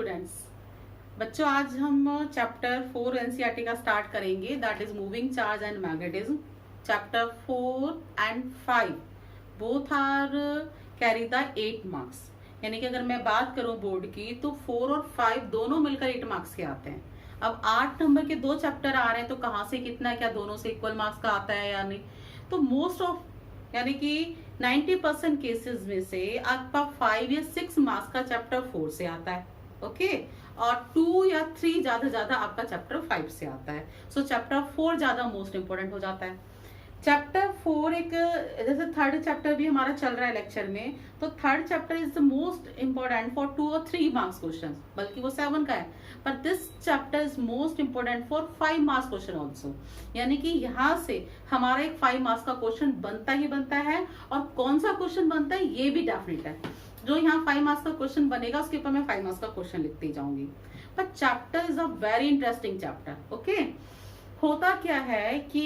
Students. बच्चों आज हम चैप्टर 4 एनसीईआरटी का स्टार्ट करेंगे, that is moving charge and magnetism. Chapter 4 and 5 both are carry the 8 marks. यानी कि अगर मैं बात करूं बोर्ड की तो 4 और 5 दोनों मिलकर 8 मार्क्स के आते हैं। अब 8 नंबर के 2 चैप्टर आ रहे हैं तो कहाँ से कितना, क्या दोनों से इक्वल मार्क्स का आता है या नहीं। तो मोस्ट ऑफ यानी कि 90% केसेस में से आपका 5 या 6 मार्क्स का चैप्टर 4 से आता है, ओके और 2 या 3 ज्यादा आपका चैप्टर 5 से आता है। सो चैप्टर 4 ज्यादा मोस्ट इंपोर्टेंट हो जाता है। चैप्टर 4 एक जैसे थर्ड चैप्टर भी हमारा चल रहा है लेक्चर में, तो third chapter is the most important for 2 और 3 मार्क्स क्वेश्चन, बल्कि वो 7 का है, पर this chapter is most important for 5 marks question also. यानी कि यहाँ से हमारा एक 5 मार्क्स का क्वेश्चन बनता ही बनता है, और कौन सा क्वेश्चन बनता है ये भी डेफिनेट है। जो यहाँ 5 मार्क्स का क्वेश्चन बनेगा उसके ऊपर मैं 5 मार्क्स का क्वेश्चन लिखती जाऊंगी। पर chapter is a very interesting chapter. Okay, होता क्या है कि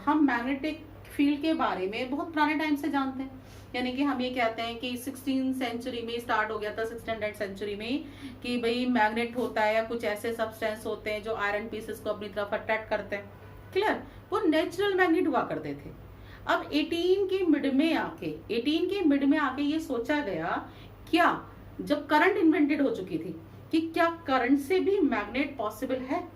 हम मैग्नेटिक फील्ड के बारे में बहुत पुराने टाइम से जानते हैं। यानी कि हम ये कहते हैं कि 16th सेंचुरी में स्टार्ट हो गया था, 1600 सेंचुरी में, कि भाई मैग्नेट होता है या कुछ ऐसे सब्सटेंस होते हैं जो आयरन पीसेस को अपनी तरफ अट्रैक्ट करते हैं। क्लियर, वो नेचुरल मैग्नेट हुआ करते थे। अब 18 के मिड में आके ये सोचा गया, क्या जब करंट इन्वेंटेड हो चुकी थी, कि क्या करंट से भी मैग्नेट पॉसिबल है।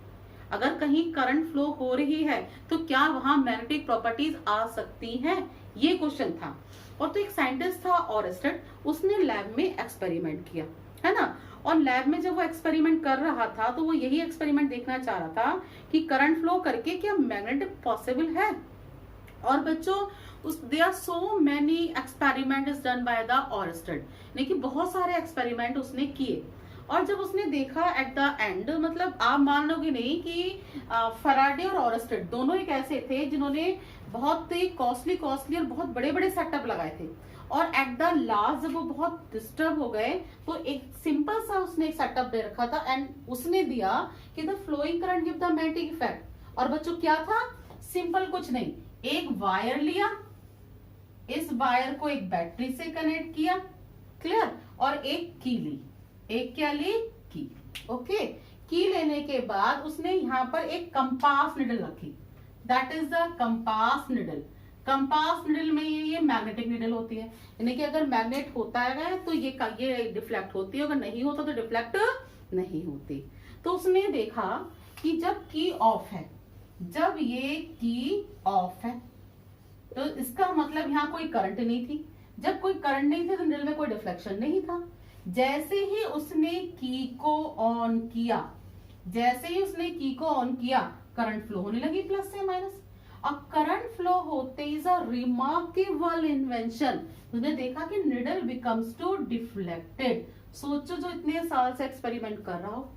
अगर कहीं करंट फ्लो हो रही है तो क्या वहां मैग्नेटिक प्रॉपर्टीज आ सकती हैं, ये क्वेश्चन था। और तो एक साइंटिस्ट था ऑरेस्टेड, उसने लैब में एक्सपेरिमेंट किया, है ना। और लैब में जब वो एक्सपेरिमेंट कर रहा था तो वो यही एक्सपेरिमेंट देखना चाह रहा था कि करंट फ्लो करके क्या मैग्नेटिक पॉसिबल है। और बच्चों there are so many experiment is done by the Oersted, यानी बहुत सारे एक्सपेरिमेंट उसने किए। और जब उसने देखा एट द एंड, मतलब आप मान लोगे नहीं कि फैराडे और ऑरेस्टेड दोनों एक ऐसे थे जिन्होंने बहुत ही कॉस्टली और बहुत बड़े बड़े सेटअप लगाए थे। और एट द लास्ट जब वो बहुत डिस्टर्ब हो गए तो एक सिंपल सा उसने एक सेटअप दे रखा था, एंड उसने दिया कि the flowing current give the magnetic effect. और बच्चों क्या था, सिंपल कुछ नहीं, एक वायर लिया, इस वायर को एक बैटरी से कनेक्ट किया, क्लियर, और एक की ली। एक क्या ली, की। ओके, की लेने के बाद उसने यहाँ पर एक कंपास निडल रखी, that is the compass needle. Compass needle में ये मैग्नेटिक निडल होती है, यानी कि अगर मैग्नेट होता है तो ये डिफ्लेक्ट होती है, अगर नहीं होता तो डिफ्लेक्ट नहीं होती। तो उसने देखा कि जब की ऑफ है, जब ये की ऑफ है तो इसका मतलब यहाँ कोई करंट नहीं थी। जब कोई करंट नहीं थी तो निडल में कोई डिफ्लेक्शन नहीं था। जैसे ही उसने की को ऑन किया, करंट फ्लो होने लगी प्लस से माइनस। अब करंट फ्लो होते इज अ रिमार्केबल इन्वेंशन। उसने देखा कि निडल बिकम्स टू डिफ्लेक्टेड। सोचो, जो इतने साल से एक्सपेरिमेंट कर रहा हो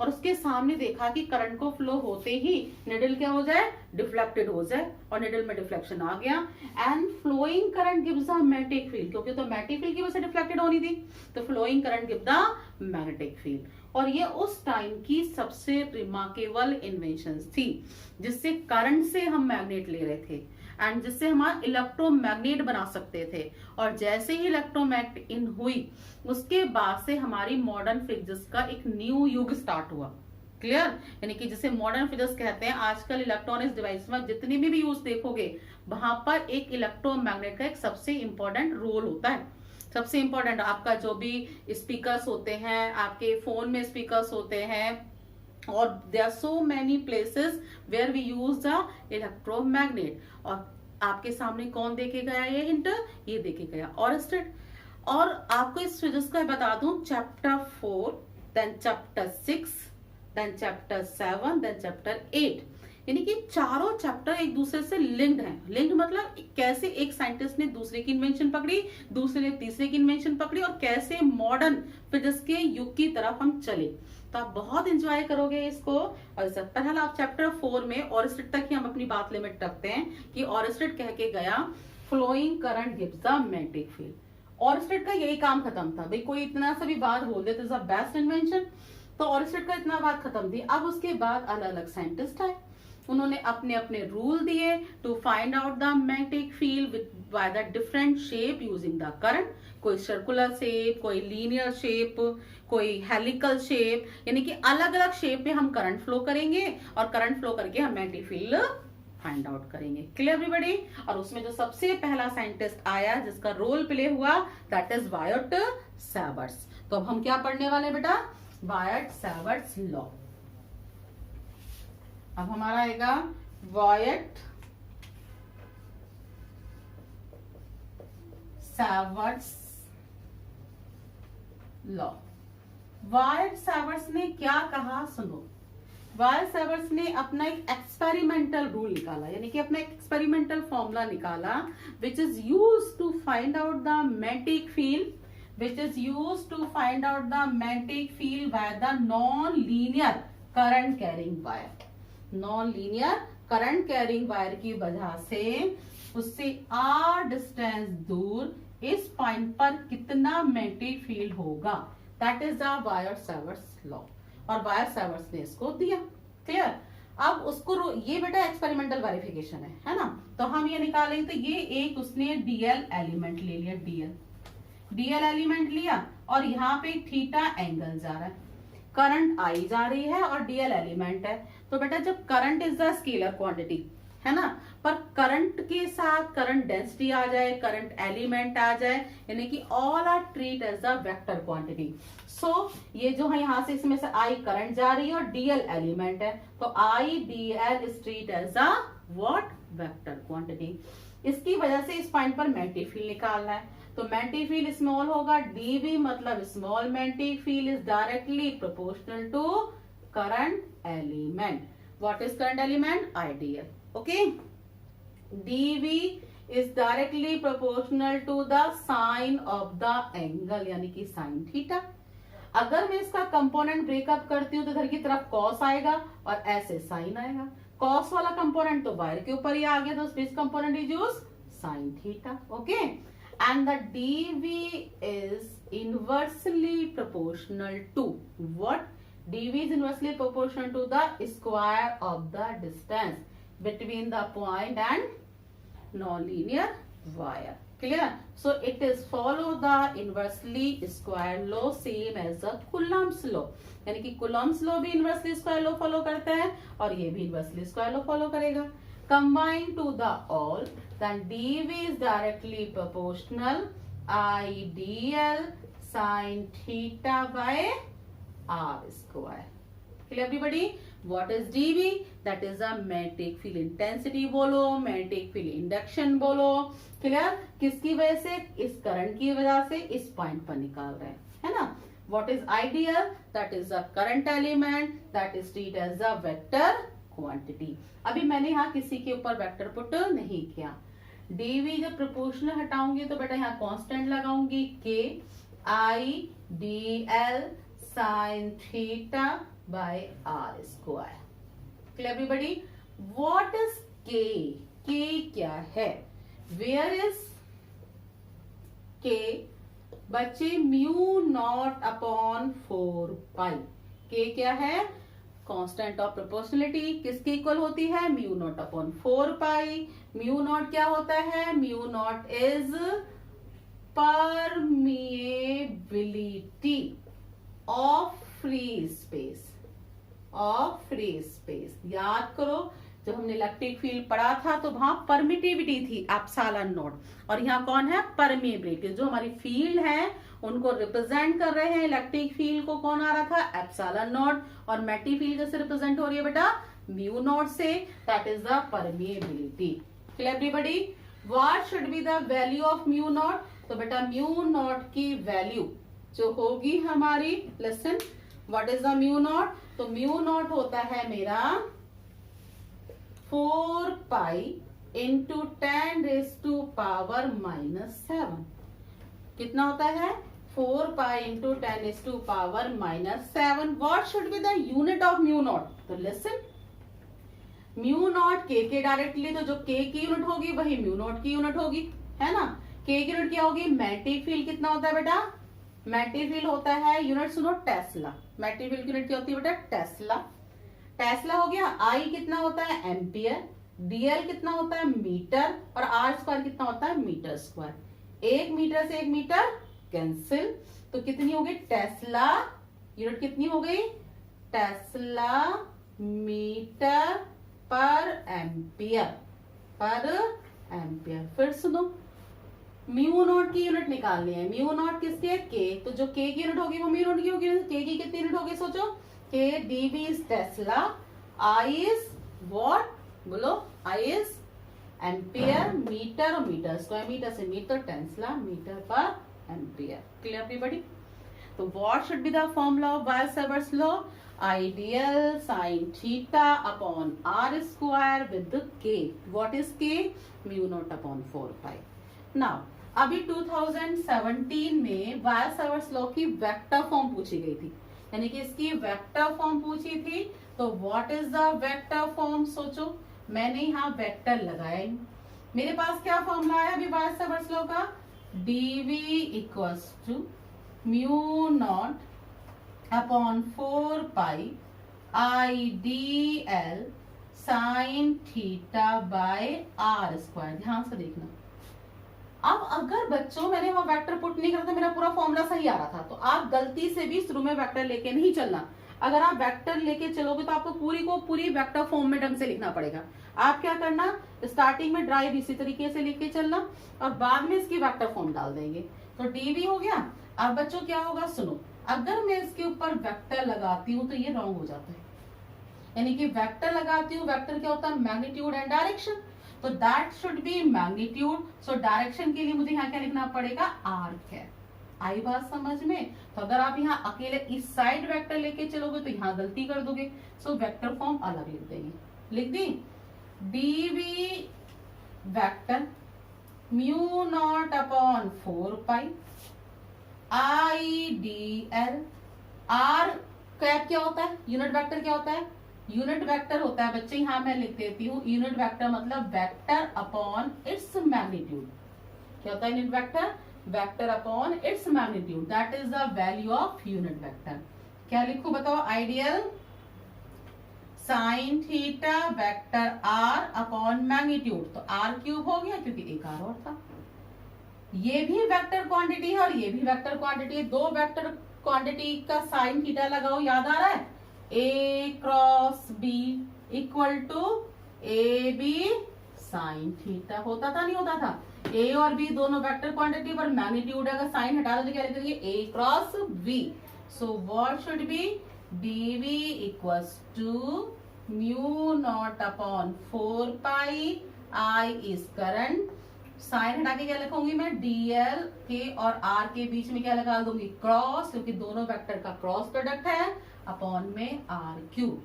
और उसके सामने देखा कि करंट को फ्लो होते ही निडल क्या हो जाए, डिफ्लेक्टेड हो जाए, और निडल में डिफ्लेक्शन आ गया। And flowing current gives a magnetic field, क्योंकि तो मैग्नेटिक फील्ड की वजह से डिफ्लेक्टेड होनी थी, तो flowing current give the magnetic field. और ये उस टाइम की सबसे रिमार्केबल इन्वेंशंस थी, जिससे करंट से हम मैग्नेट ले रहे थे एंड जिससे हम इलेक्ट्रोमैग्नेट बना सकते थे। और जैसे ही इलेक्ट्रोमैग्नेट इन हुई उसके बाद से हमारी मॉडर्न फिजिक्स का एक न्यू युग स्टार्ट हुआ। क्लियर, यानी कि जिसे मॉडर्न फिजिक्स कहते हैं। आजकल इलेक्ट्रॉनिक्स डिवाइस में जितनी भी यूज देखोगे वहां पर एक इलेक्ट्रोमैग्नेट का एक सबसे इंपॉर्टेंट रोल होता है। सबसे इंपॉर्टेंट आपका जो भी स्पीकर्स होते हैं, आपके फोन में स्पीकर्स होते हैं, और there are so many places where we use the electromagnet. और आपके सामने कौन देके गया ये हिंट, ये देके गया ऑरेस्टेड। और आपको इस फिजिक्स का बता दूं, chapter 4, then chapter 6, then chapter 7, then chapter 8, यानी कि चारों चैप्टर एक दूसरे से लिंक्ड हैं। लिंक्ड मतलब कैसे एक साइंटिस्ट ने दूसरे की इन्वेंशन पकड़ी, दूसरे ने तीसरे की इन्वेंशन पकड़ी, और कैसे मॉडर्न फिजिक्स के युग की तरफ हम चले। तो आप बहुत एंजॉय करोगे इसको। और फिलहाल आप चैप्टर 4 में ऑरेस्टेड तक ही हम अपनी बात लिमिट रखते हैं कि ऑरेस्टेड कह के गया flowing current gives the magnetic field. Oersted का यही काम खत्म था, भाई कोई इतना सा भी बात बोल देते इज द बेस्ट इन्वेंशन, तो ऑरेस्टेड का इतना बात खत्म थी। अब उसके बाद अलग अलग साइंटिस्ट आए, उन्होंने अपने अपने रूल दिए to find out the magnetic field with by the different shape using the current. कोई सर्कुलर शेप, कोई लीनियर शेप, कोई हेलिकल शेप, यानी कि अलग अलग शेप में हम करंट फ्लो करेंगे और करंट फ्लो करके हम मैग्नेटिक फील्ड फाइंड आउट करेंगे। Clear everybody? और उसमें जो सबसे पहला साइंटिस्ट आया जिसका रोल प्ले हुआ दैट इज वायट सैवर्ट्स। तो अब हम क्या पढ़ने वाले बेटा? वायट सैवर्ट्स लॉ। अब हमारा आएगा वायट सैवर्ट्स लॉ। वायट सैवर्ट्स ने क्या कहा सुनो। वायट सैवर्ट्स ने अपना एक एक्सपेरिमेंटल रूल निकाला, यानी कि अपना एक एक्सपेरिमेंटल फॉर्मूला निकाला which is used to find out the magnetic field, which is used to find out the magnetic field by the non-linear current carrying wire। non-linear current carrying wire की वजह से उससे r डिस्टेंस दूर इस point पर कितना magnetic field होगा, that is the Biot Savart's law. और वायट सैवर्ट्स ने इसको दिया। क्लियर? अब उसको ये बेटा एक्सपेरिमेंटल वेरिफिकेशन है ना, तो हम ये निकालेंगे। तो ये एक उसने डीएल एलिमेंट ले लिया, डीएल एलिमेंट लिया और यहाँ पे थीटा एंगल जा रहा है, करंट आई जा रही है और डीएल एलिमेंट है। तो बेटा जब current is the scalar quantity है ना, पर करंट के साथ करंट डेंसिटी आ जाए, करंट एलिमेंट आ जाए, यानी कि all are treat as the vector quantity. So ये जो है यहाँ से इसमें से आई करंट जा रही है और डीएल एलिमेंट है, तो I dl is treat as a what? Vector quantity. इसकी वजह से इस पॉइंट पर मैग्नेटिक फील्ड निकालना है, तो मैग्नेटिक फील्ड स्मॉल होगा, डीवी मतलब small magnetic field is directly proportional to current element. What is current element? Ideal. Okay, DV is directly proportional to the sine of the angle, यानी कि sine theta. अगर मैं इसका component breakup करती हूँ तो इधर की तरफ कॉस आएगा और ऐसे साइन आएगा। कॉस वाला कंपोनेंट तो वायर के ऊपर ही आ गया, तो this component is use sine theta. Okay, and the dv is inversely proportional to what? dv is inversely proportional to the square of the distance between the point and non-linear wire। clear? So it is follow the inversely square law same as the Coulomb's law, यानी कि Coulomb's law भी inversely square law follow करता है और ये भी inversely square law follow करेगा। Combine to the all, then dv is directly proportional IDL sin theta by r square। Clear everybody? What is dv? That is a magnetic field intensity बोलो, magnetic field induction बोलो। Clear? किसकी वजह से? इस current की वजह से इस पॉइंट पर निकाल रहे हैं, है ना। What is ideal? That is a current element that is treated as a vector quantity. अभी मैंने यहाँ किसी के ऊपर वेक्टर पुट नहीं किया। डीवी जब प्रोपोर्शनल हटाऊंगी तो बेटा यहाँ कांस्टेंट लगाऊंगी K I D L sine theta by R square. Clear everybody? What is K? K क्या है? वेयर इज के? बच्चे म्यू नॉट अपॉन 4 पाई। के क्या है? Constant of proportionality. किसके इक्वल होती है? म्यू नॉट अपॉन 4 पाई। म्यू नॉट क्या होता है? Mu naught is permeability of free space, of free space. याद करो जब हमने इलेक्ट्रिक फील्ड पढ़ा था तो वहां परमिटिविटी थी एप्सिलॉन नॉट, और यहाँ कौन है? परमिएबिलिटी। जो हमारी फील्ड है उनको रिप्रेजेंट कर रहे हैं, इलेक्ट्रिक फील्ड को कौन आ रहा था? Epsilon not. और मैग्नेटिक फील्ड कैसे रिप्रेजेंट हो रही है बेटा? म्यू नॉट से, that is the permeability. Clear everybody? What should be the value of mu naught? तो बेटा म्यू नॉट की वैल्यू जो होगी हमारी, listen, what is the mu naught? तो म्यू नॉट होता है मेरा 4 पाई इंटू 10⁻⁻⁷। कितना होता है? 4 pi into 10⁻⁻⁷। What should be the unit of mu naught? तो लिसन, म्यू नॉट के डायरेक्टली, तो जो के की यूनिट होगी वही म्यू नॉट की यूनिट होगी, है ना। के की यूनिट क्या होगी? मैग्नेटिक फील्ड कितना होता है बेटा? मैग्नेटिक फील्ड होता है, यूनिट सुनो, टेस्ला। मैग्नेटिक फील्ड की यूनिट क्या होती है बेटा? टेस्ला। टेस्ला हो गया। आई कितना होता है? एम्पियर। डीएल कितना होता है? मीटर। और आर स्क्वायर कितना होता है? Metre square. 1 मीटर से 1 मीटर कैंसिल, तो कितनी होगी? टेस्ला यूनिट कितनी हो गई, टेस्ला मीटर पर एम्पियर, पर एम्पियर। फिर सुनो, म्यू नॉट की यूनिट निकालनी है। म्यू नॉट किसकी है, के, तो जो के की यूनिट होगी वो म्यू नॉट की होगी। के की कितनी यूनिट होगी सोचो, के dB is tesla, I is what, बोलो, आई इज एम्पियर, मीटर और मीटर स्क्वायर, मीटर से मीटर, टेस्ला मीटर पर एम्पियर। Clear everybody? तो what should be the formula of Biot Savart's law, I dl sine theta upon r square with k. What is k, mu not upon 4 pi. Now अभी 2017 में Biot Savart's law की vector form पूछी गई थी, यानी कि इसकी वेक्टर फॉर्म पूछी थी। तो what is the vector form, सोचो, मैंने यहाँ वेक्टर लगाया, मेरे पास क्या फॉर्मूला है अभी बायो-सावर्ट्स लॉ का, dv equals to mu not upon 4 pi I D L sine theta by R square. ध्यान से देखना, अब अगर बच्चों मैंने वहां वेक्टर पुट नहीं करता, मेरा पूरा फॉर्मूला सही आ रहा था, तो आप गलती से भी शुरू में वेक्टर लेके नहीं चलना। अगर आप वेक्टर लेके चलोगे तो आपको पूरी वेक्टर फॉर्म में ढंग से लिखना पड़ेगा। आप क्या करना, स्टार्टिंग में ड्राइव इसी तरीके से लेके चलना और बाद में इसकी वेक्टर फॉर्म डाल देंगे। तो डीवी हो गया। अब बच्चों क्या होगा, सुनो, अगर मैं इसके ऊपर वेक्टर लगाती हूँ तो ये रॉन्ग हो जाता है, यानी कि वेक्टर लगाती हूँ, वेक्टर क्या होता है, मैग्नीट्यूड एंड डायरेक्शन, तो that should be magnitude. So direction के लिए मुझे यहाँ क्या लिखना पड़ेगा, आर्क है। आई बात समझ में? तो अगर आप यहाँ अकेले इस साइड वेक्टर लेके चलोगे तो यहाँ गलती कर दोगे। सो वेक्टर फॉर्म अलग लिख देंगे, लिख दी, dB vector mu not upon 4 pi I D l, r cap क्या होता है, यूनिट वेक्टर क्या होता है, यूनिट वेक्टर होता है बच्चे, यहां मैं लिख देती हूँ, यूनिट वेक्टर मतलब वेक्टर अपॉन इट्स मैग्नीट्यूड। क्या होता है unit vector, vector upon its magnitude, that is the value of unit vector. क्या लिखूं बताओ, ideal sine theta vector R upon magnitude, तो आर क्यूब हो गया क्योंकि एक आर और था। ये भी वेक्टर क्वांटिटी है और ये भी वेक्टर क्वांटिटी है, दो वेक्टर क्वांटिटी का साइन थीटा लगाओ, याद आ रहा है, A cross B equal to A B sine theta, होता था नहीं होता था, ए और बी दोनों वेक्टर क्वांटिटी पर मैग्नीट्यूड अगर साइन हटा दो तो क्या लिख देंगे, A cross B. So what should be, dB equals to mu not upon 4 pi, I is current, sine हटा के क्या लिखूंगी मैं, डीएल के और आर के बीच में क्या लगा दूंगी, क्रॉस, क्योंकि दोनों वेक्टर का क्रॉस प्रोडक्ट है, अपॉन में R cube.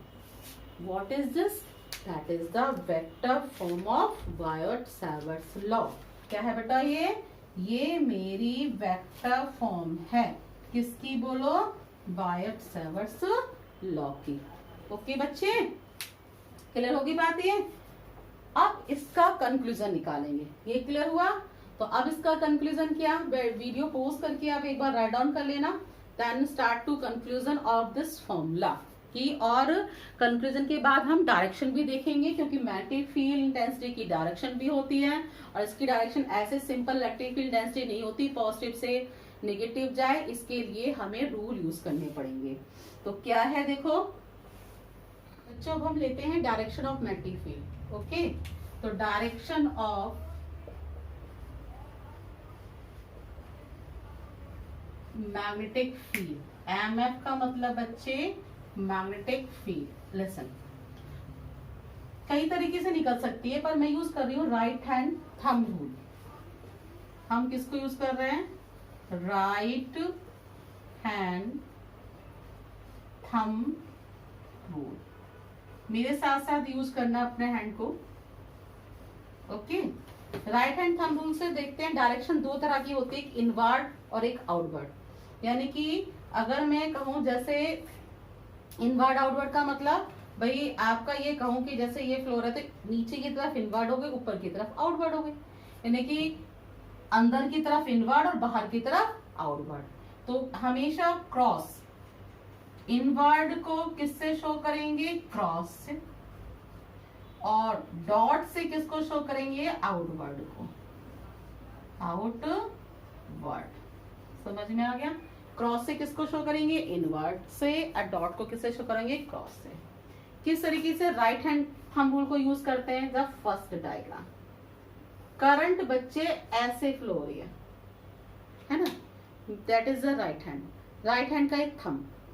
What is this, that is the vector form of Biot Savart's law. क्या है बेटा ये मेरी वेक्टर फॉर्म है, किसकी बोलो, बायो-सावर्ट्स लॉ की। ओके बच्चे, क्लियर होगी बात ये? अब इसका कंक्लूजन निकालेंगे, ये क्लियर हुआ? तो अब इसका कंक्लूजन क्या, वीडियो पोस्ट करके आप एक बार राइट डाउन कर लेना, then start to conclusion of this formula की। और कंक्लूजन के बाद हम डायरेक्शन भी देखेंगे, क्योंकि मैग्नेटिक फील्ड इंटेंसिटी की डायरेक्शन भी होती है और इसकी डायरेक्शन ऐसे सिंपल इलेक्ट्रिक फील्ड इंटेंसिटी नहीं होती, पॉजिटिव से नेगेटिव जाए, इसके लिए हमें रूल यूज करने पड़ेंगे। तो क्या है देखो बच्चों, अब हम लेते हैं direction of magnetic field. Okay, तो direction of magnetic field, MF का मतलब बच्चे मैग्नेटिक फील्ड। लिसन, कई तरीके से निकल सकती है पर मैं यूज कर रही हूँ राइट हैंड थंब रूल। हम किसको यूज कर रहे हैं, राइट हैंड थंब रूल। मेरे साथ साथ यूज करना अपने हैंड को। Okay, right hand thumb rule से देखते हैं, डायरेक्शन दो तरह की होती है, एक इनवर्ड और एक आउटवर्ड। यानी कि अगर मैं कहूं जैसे इनवर्ड आउटवर्ड का मतलब, भाई आपका ये कहूं कि जैसे ये फ्लोर है तो नीचे की तरफ इनवर्ड हो गए, ऊपर की तरफ आउटवर्ड हो गए, यानी कि अंदर की तरफ इनवर्ड और बाहर की तरफ आउटवर्ड। तो हमेशा क्रॉस, इनवर्ड को किससे शो करेंगे, क्रॉस से, और डॉट से किसको शो करेंगे, आउटवर्ड को, आउटवर्ड। समझ में आ गया? क्रॉस से किसको शो करेंगे, इनवर्ट से, और डॉट को किससे शो करेंगे, क्रॉस से। किस तरीके से राइट हैंड थंब रूल को यूज करते हैं, द फर्स्ट डायग्राम, करंट बच्चे ऐसे फ्लो हो रही है ना, that is the right hand. Right hand का एक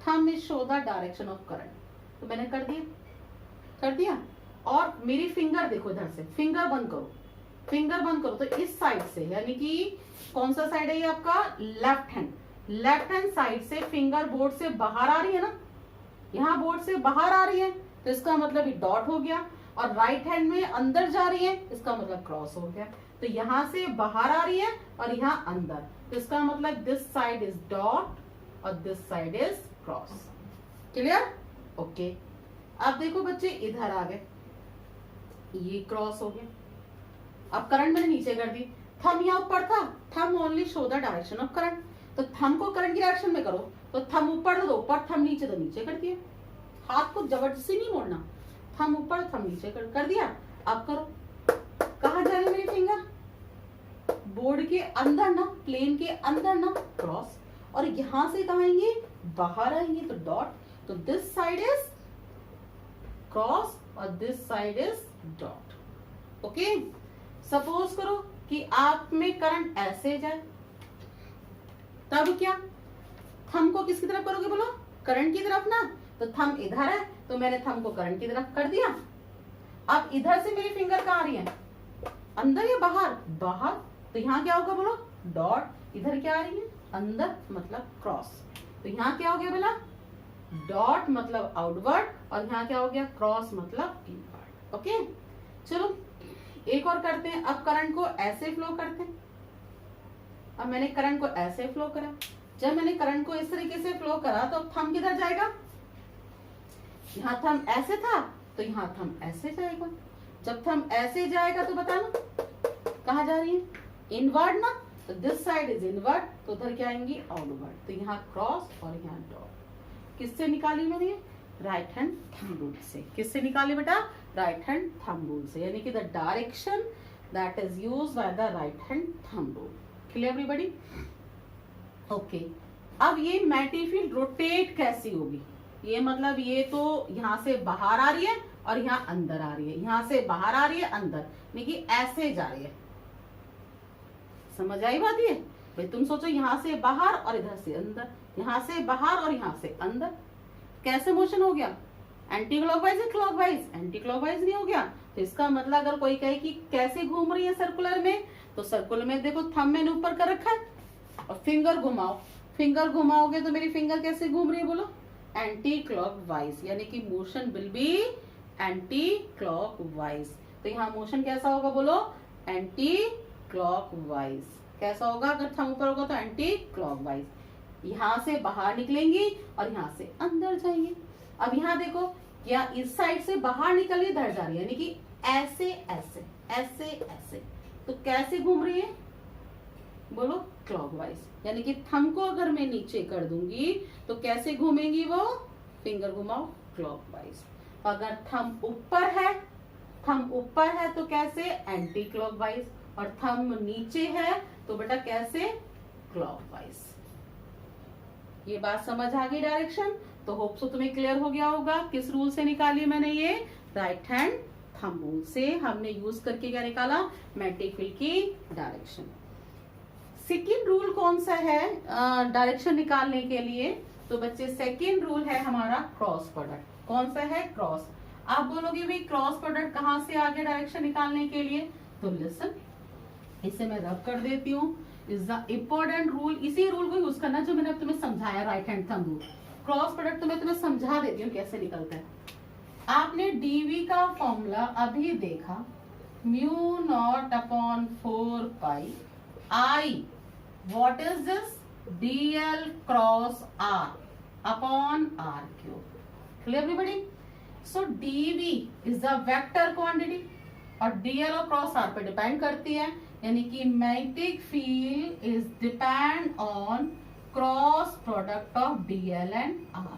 thumb is show the direction of current. तो मैंने कर दिया और मेरी फिंगर देखो, इधर से फिंगर बंद करो तो इस साइड से, यानी कि कौन सा साइड है ये आपका, लेफ्ट हैंड साइड से फिंगर बोर्ड से बाहर आ रही है ना, यहाँ बोर्ड से बाहर आ रही है, तो इसका मतलब ये डॉट हो गया। और राइट हैंड में अंदर जा रही है, इसका मतलब क्रॉस हो गया। तो यहां से बाहर आ रही है और यहाँ अंदर, तो इसका मतलब दिस साइड इज डॉट और this side is cross. Clear, okay. अब देखो बच्चे इधर आ गए, ये क्रॉस हो गया। अब करंट मैंने नीचे कर दी, थंब यहाँ ऊपर था, thumb only show the direction of current, तो थंब को करंट की डायरेक्शन में करो, तो थंब ऊपर तो ऊपर, थंब नीचे तो नीचे कर दिया। हाथ को जबरदस्ती नहीं मोड़ना, थंब ऊपर थंब नीचे कर दिया। अब करो, कहाँ जा रही मेरी फिंगर, बोर्ड के अंदर ना, प्लेन के अंदर ना, क्रॉस, और यहां से कहाँ आएंगे, बाहर आएंगे, तो डॉट। तो दिस साइड इज क्रॉस और this side is dot. Okay, suppose करो कि आप में करंट ऐसे जाए, तब क्या, थंब को किसकी तरफ करोगे, बोलो करंट की तरफ ना, तो थंब इधर है, तो मैंने थंब को करंट की तरफ कर दिया। अब इधर से मेरी फिंगर कहाँ आ रही है, अंदर या बाहर, बाहर, तो यहाँ क्या होगा बोलो, डॉट। इधर क्या आ रही है, अंदर, मतलब क्रॉस, तो यहाँ क्या हो गया बोला, डॉट मतलब आउटवर्ड, और यहाँ क्या हो गया, क्रॉस मतलब इनवर्ड। ओके, चलो एक और करते हैं। अब करंट को ऐसे फ्लो करते हैं। अब मैंने करंट को ऐसे फ्लो करा, जब मैंने करंट को इस तरीके से फ्लो करा, तो थंब किधर जाएगा, यहाँ थंब ऐसे था, तो यहाँ थंब ऐसे जाएगा। जब थंब ऐसे जाएगा तो बताना कहाँ जा रही है, इनवर्ड ना, तो दिस साइड इज इनवर्ड, तो उधर क्या आएंगी, आउटवर्ड, तो यहाँ क्रॉस और यहाँ डॉट। किससे निकाली मैंने, राइट हैंड थंब रूल से। किससे निकाली बेटा, राइट हैंड थंब रूल से, यानी कि the direction that is used by the right hand thumb rule. Clear everybody, okay. अब ये मैग्नेटिक फील्ड रोटेट कैसी होगी, ये मतलब ये तो यहाँ से बाहर आ रही है और यहाँ अंदर आ रही है, यहाँ से बाहर आ रही है अंदर, यानी कि ऐसे जा रही है। समझ आई बात ये भाई, तुम सोचो यहाँ से बाहर और इधर से अंदर, यहाँ से बाहर और यहाँ से अंदर, कैसे मोशन हो गया, एंटी क्लॉकवाइज या क्लॉकवाइज, एंटी क्लॉकवाइज नहीं हो गया। तो इसका मतलब अगर कोई कहे कि कैसे घूम रही है सर्कुलर में, तो सर्कुलर में देखो थंब मैंने ऊपर कर रखा है और फिंगर घुमाओ, फिंगर घुमाओगे तो मेरी फिंगर कैसे घूम रही है बोलो, एंटी क्लॉकवाइज, यानी कि motion will be anti clockwise. तो यहाँ मोशन कैसा होगा बोलो, एंटी क्लॉकवाइज। कैसा होगा, अगर थंब ऊपर होगा तो एंटी क्लॉकवाइज, यहाँ से बाहर निकलेंगी और यहाँ से अंदर जाएंगी। अब यहाँ देखो, क्या इस साइड से बाहर निकल रही, इधर जा रही है, यानी कि ऐसे ऐसे ऐसे ऐसे, तो कैसे घूम रही है बोलो, क्लॉकवाइज। यानी कि थंब को अगर मैं नीचे कर दूंगी तो कैसे घूमेंगी वो, फिंगर घुमाओ, क्लॉकवाइज। अगर थंब ऊपर है, थंब ऊपर है तो कैसे, एंटी क्लॉकवाइज, और थंब नीचे है तो बेटा कैसे, क्लॉकवाइज। ये बात समझ आ गई डायरेक्शन, तो होप सो तुम्हें क्लियर हो गया होगा। किस रूल से निकाली मैंने ये, राइट हैंड थंब रूल से हमने यूज करके क्या निकाला, मैग्नेटिक फील्ड की डायरेक्शन। सेकेंड रूल कौन सा है डायरेक्शन निकालने के लिए, तो बच्चे सेकेंड रूल है हमारा क्रॉस प्रोडक्ट। कौन सा है, क्रॉस। आप बोलोगे भाई क्रॉस प्रोडक्ट कहाँ से आ गया डायरेक्शन निकालने के लिए, तो लिसन, इसे मैं रब कर देती हूँ, इज द इम्पोर्टेंट रूल। इसी रूल को यूज करना जो मैंने अब तुम्हें समझाया, right hand thumb rule. Cross product तो मैं तुम्हें समझा देती हूँ कैसे निकलता है। आपने डीवी का फॉर्मूला अभी देखा, mu not upon 4 pi I, what is this, DL cross R upon R cube. Clear everybody, so DV is the vector quantity और डीएल और क्रॉस आर पे डिपेंड करती है, यानी कि magnetic field is depend on cross product of DL and R,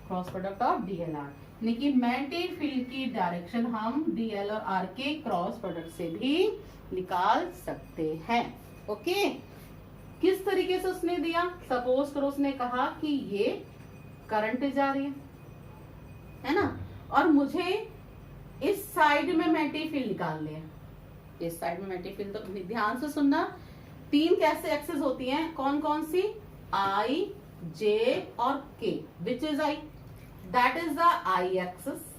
cross product of DL R, यानी कि magnetic field की डायरेक्शन हम डीएल और आर के क्रॉस प्रोडक्ट से भी निकाल सकते हैं। ओके, किस तरीके से उसने दिया, सपोज करो उसने कहा कि ये करंट जा रही है ना, और मुझे इस साइड में मैग्नेटिक फील्ड निकालने हैं, इस साइड में मैग्नेटिक फील्ड। तो ध्यान से सुनना, तीन कैसे एक्सेस होती हैं, कौन कौन सी, आई, जे और K. Which is I, that is the I axis.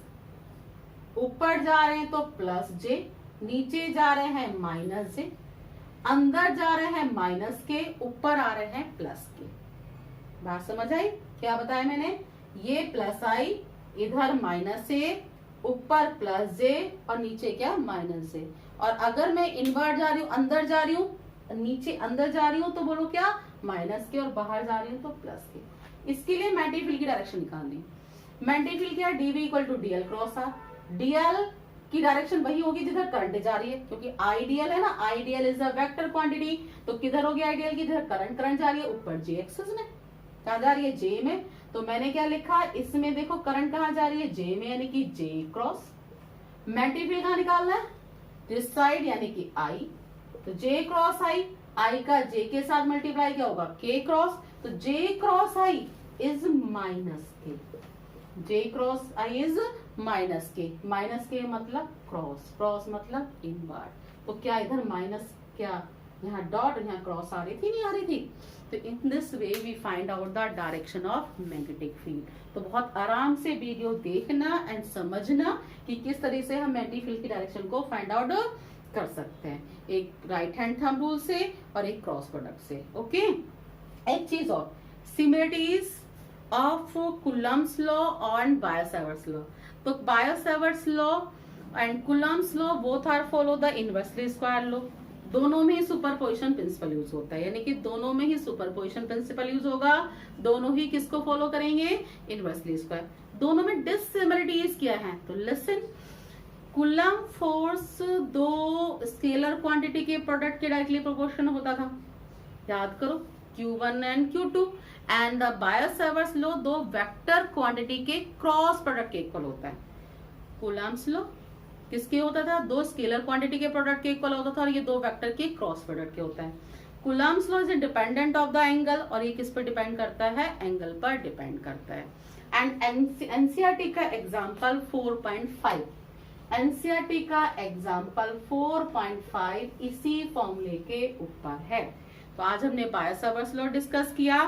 ऊपर जा रहे हैं तो प्लस जे, नीचे जा रहे हैं माइनस जे, अंदर जा रहे हैं माइनस के, ऊपर आ रहे हैं प्लस के। बात समझ आई? क्या बताया मैंने, ये प्लस आई, इधर माइनस ए, ऊपर प्लस जे और नीचे क्या, माइनस जे। और अगर मैं इनवर्ट जा रही हूँ, अंदर जा रही हूँ, नीचे अंदर जा रही हूँ तो बोलो क्या, माइनस के, और बाहर जा रही हूँ तो प्लस के। इसके लिए मैग्नेटिक फील्ड की डायरेक्शन निकालनी। मैग्नेटिक फील्ड क्या है, DV equal to DL cross R. DL की डायरेक्शन वही होगी जिधर करंट जा रही है, क्योंकि आईडीएल है ना, IDL is a vector quantity. तो किधर होगी आईडीएल की, जिधर करंट जा रही है, ऊपर जे एक्सिस में। कहा जा रही है, जे में। तो मैंने क्या लिखा, इसमें देखो करंट कहाँ जा रही है, जे में, यानी कि जे क्रॉस। मैग्नेटिक फील्ड कहाँ निकालना है, दिस साइड यानी कि आई। तो जे क्रॉस आई का जे के साथ मल्टीप्लाई क्या होगा, के क्रॉस। तो जे क्रॉस आई इज माइनस के, जे क्रॉस आई इज माइनस के मतलब क्रॉस, क्रॉस मतलब इनवर्ट। तो क्या इधर माइनस, क्या यहाँ डॉट, यहाँ क्रॉस आ रही थी, नहीं आ रही थी। तो in this way we find out the direction of magnetic field. तो बहुत आराम से वीडियो देखना एंड समझना कि किस तरह से हम मैग्नेटिक फील्ड की डायरेक्शन को फाइंड आउट कर सकते हैं, एक राइट हैंड थंब रूल से और एक क्रॉस प्रोडक्ट से। ओके, एक चीज और, similarities of Coulomb's law and Biot Savart's law. तो Biot Savart's law and Coulomb's law both are follow the inversely square law. दोनों में ही सुपरपोजिशन प्रिंसिपल यूज होता है, यानी कि दोनों में ही सुपरपोजिशन प्रिंसिपल यूज होगा। दोनों ही किसको फॉलो करेंगे, इनवर्सली स्क्वायर। दोनों में डिससिमिलरिटीज क्या है, तो लिसन, कूलम्ब फोर्स दो स्केलर क्वांटिटी के प्रोडक्ट के डायरेक्टली प्रोपोर्शनल होता था, याद करो, Q1 and Q2। And the bio-Savart's law दो वेक्टर क्वांटिटी के क्रॉस प्रोडक्ट के इक्वल होता है। कूलम्ब्स लॉ किसके होता था, दो स्केलर क्वांटिटी के प्रोडक्ट के इक्वल होता था, और ये दो वेक्टर के क्रॉस प्रोडक्ट के होता है। Coulomb's law is independent of the angle, और ये किस पर डिपेंड करता है, एंगल पर डिपेंड करता है। एंड एनसीईआरटी का एग्जांपल 4.5, एनसीईआरटी का एग्जांपल 4.5 इसी फॉर्मूले के ऊपर है। तो आज हमने बायो-सावर्ट्स लॉ डिस्कस किया,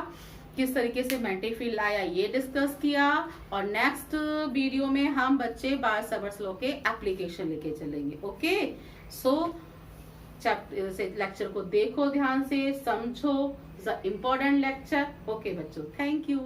किस तरीके से मैग्नेटिक फील्ड आया ये डिस्कस किया, और नेक्स्ट वीडियो में हम बच्चे बायो-सावर्ट्स लॉ के एप्लीकेशन लेके चलेंगे। ओके, सो लेक्चर को देखो ध्यान से, समझो, इम्पोर्टेंट लेक्चर। ओके बच्चों, थैंक यू।